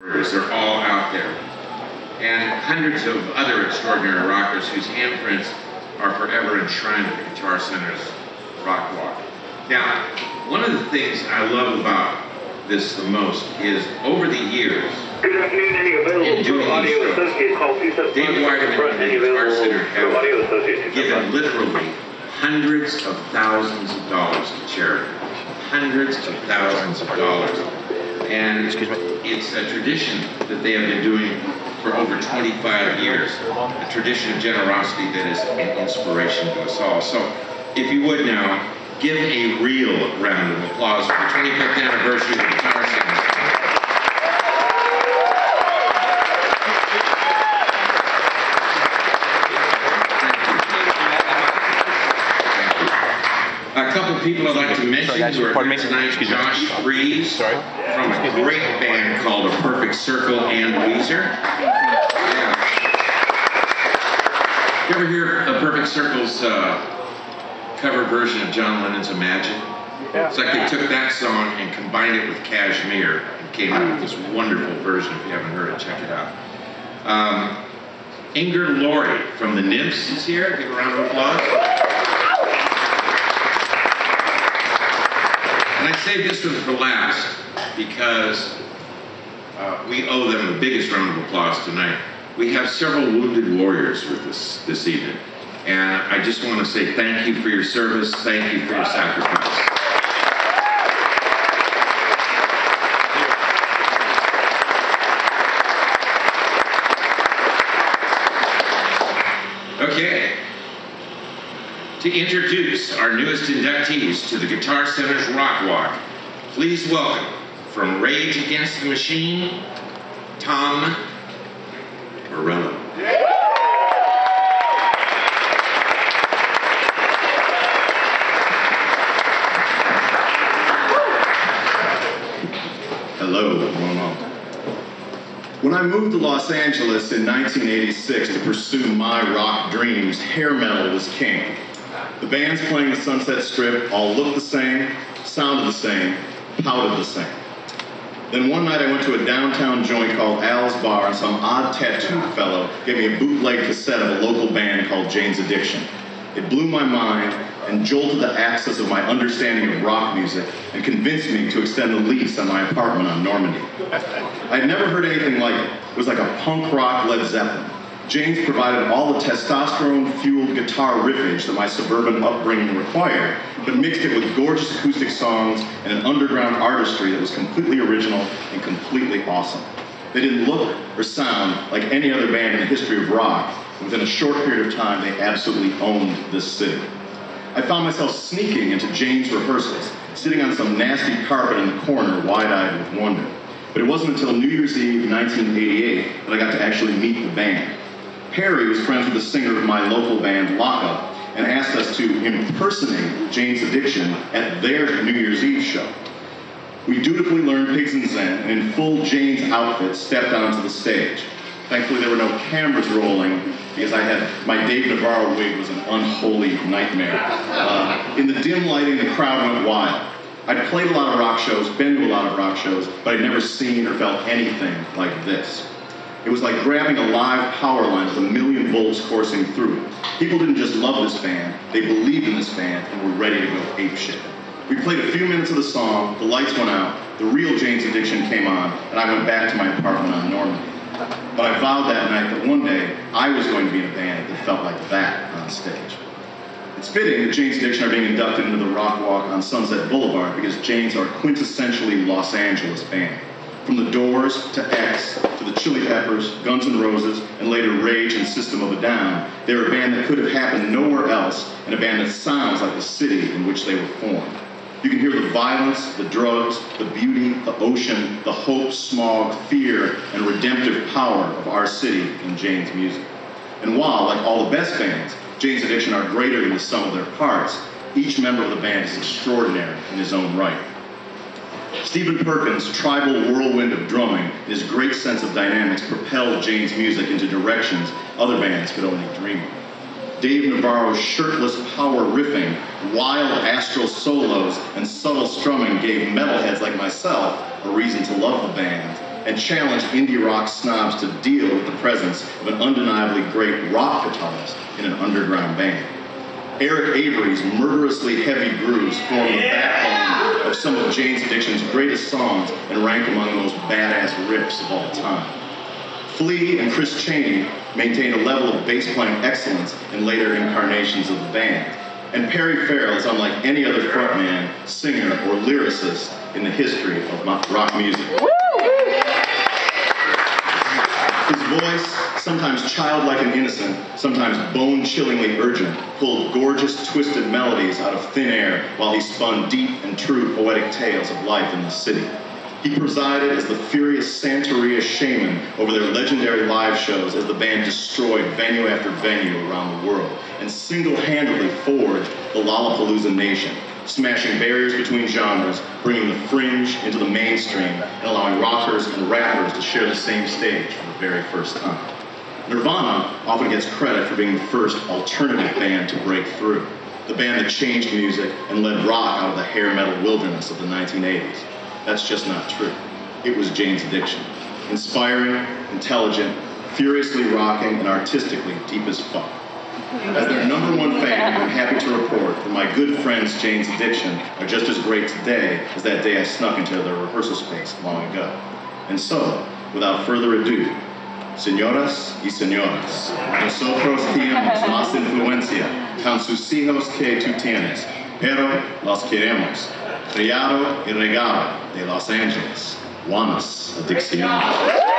They're all out there. And hundreds of other extraordinary rockers whose handprints are forever enshrined at the Guitar Center's Rock Walk. Now, one of the things I love about this the most is over the years, in doing these shows, Dave Weideman and the Guitar Center have given literally hundreds of thousands of dollars to charity. Hundreds of thousands of dollars. And it's a tradition that they have been doing for over 25 years. A tradition of generosity that is an inspiration to us all. So, if you would now, give a real round of applause for the 25th anniversary of the Guitar Center. A couple of people I'd like to mention who are here tonight. Josh Freeze from a great band called A Perfect Circle and Weezer. Yeah. You ever hear A Perfect Circle's cover version of John Lennon's Imagine? It's like they took that song and combined it with Kashmir and came out with this wonderful version. If you haven't heard it, check it out. Inger Laurie from the Nymphs is here. Give a round of applause. And I saved this one for last because we owe them the biggest round of applause tonight. We have several wounded warriors with us this evening. And I just want to say thank you for your service, thank you for your sacrifice. Okay. To introduce our newest inductees to the Guitar Center's Rock Walk, please welcome, from Rage Against the Machine, Tom Morello. Hello, Momo. When I moved to Los Angeles in 1986 to pursue my rock dreams, hair metal was king. The bands playing the Sunset Strip all looked the same, sounded the same, pouted the same. Then one night I went to a downtown joint called Al's Bar and some odd tattooed fellow gave me a bootleg cassette of a local band called Jane's Addiction. It blew my mind and jolted the axis of my understanding of rock music and convinced me to extend the lease on my apartment on Normandy. I had never heard anything like it. It was like a punk rock Led Zeppelin. Jane's provided all the testosterone-fueled guitar riffage that my suburban upbringing required, but mixed it with gorgeous acoustic songs and an underground artistry that was completely original and completely awesome. They didn't look or sound like any other band in the history of rock. Within a short period of time, they absolutely owned this city. I found myself sneaking into Jane's rehearsals, sitting on some nasty carpet in the corner, wide-eyed with wonder. But it wasn't until New Year's Eve 1988 that I got to actually meet the band. Harry was friends with the singer of my local band, Lockup, and asked us to impersonate Jane's Addiction at their New Year's Eve show. We dutifully learned Pigs and Zen, and in full Jane's outfit, stepped onto the stage. Thankfully, there were no cameras rolling because my Dave Navarro wig was an unholy nightmare. In the dim lighting, the crowd went wild. I'd played a lot of rock shows, been to a lot of rock shows, but I'd never seen or felt anything like this. It was like grabbing a live power line with a million volts coursing through it. People didn't just love this band, they believed in this band and were ready to go apeshit. We played a few minutes of the song, the lights went out, the real Jane's Addiction came on, and I went back to my apartment on Normandy. But I vowed that night that one day I was going to be in a band that felt like that on stage. It's fitting that Jane's Addiction are being inducted into the Rock Walk on Sunset Boulevard because Jane's are a quintessentially Los Angeles band. From the Doors to X to the Chili Peppers, Guns N' Roses, and later Rage and System of a Down, they're a band that could have happened nowhere else and a band that sounds like the city in which they were formed. You can hear the violence, the drugs, the beauty, the ocean, the hope, smog, fear, and redemptive power of our city in Jane's music. And while, like all the best bands, Jane's Addiction are greater than the sum of their parts, each member of the band is extraordinary in his own right. Stephen Perkins' tribal whirlwind of drumming and his great sense of dynamics propelled Jane's music into directions other bands could only dream of. Dave Navarro's shirtless power riffing, wild astral solos, and subtle strumming gave metalheads like myself a reason to love the band and challenged indie rock snobs to deal with the presence of an undeniably great rock guitarist in an underground band. Eric Avery's murderously heavy grooves form the backbone of some of Jane's Addiction's greatest songs and rank among the most badass riffs of all time. Flea and Chris Chaney maintained a level of bass playing excellence in later incarnations of the band. And Perry Farrell is unlike any other frontman, singer, or lyricist in the history of rock music. His voice, sometimes childlike and innocent, sometimes bone-chillingly urgent, pulled gorgeous, twisted melodies out of thin air while he spun deep and true poetic tales of life in the city. He presided as the furious Santeria shaman over their legendary live shows as the band destroyed venue after venue around the world and single-handedly forged the Lollapalooza nation, smashing barriers between genres, bringing the fringe into the mainstream, and allowing rockers and rappers to share the same stage for the very first time. Nirvana often gets credit for being the first alternative band to break through, the band that changed music and led rock out of the hair metal wilderness of the 1980s. That's just not true. It was Jane's Addiction. Inspiring, intelligent, furiously rocking, and artistically deep as fuck. As their #1 fan, I'm happy to report that my good friends Jane's Addiction are just as great today as that day I snuck into their rehearsal space long ago. And so, without further ado, señoras y señores, nosotros tenemos más influencia con sus hijos que tú tienes, pero los queremos. Criado y regado de Los Angeles, Juanas Adicción.